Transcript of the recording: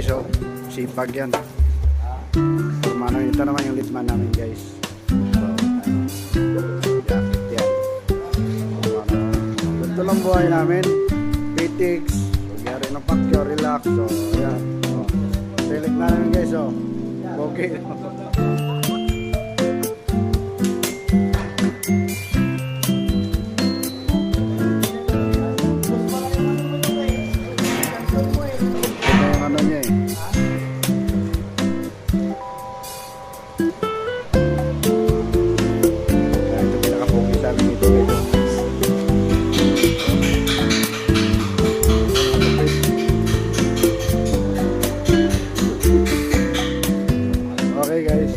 guys, oh. Sipag yan. Kumano, ito naman yung litman namin guys. So, jacket yan. Ito lang buhay namin. Pitigs. Magyari ng pakyo, relax. So, yan. Oh. Select na namin guys, oh. Okay. Okay guys.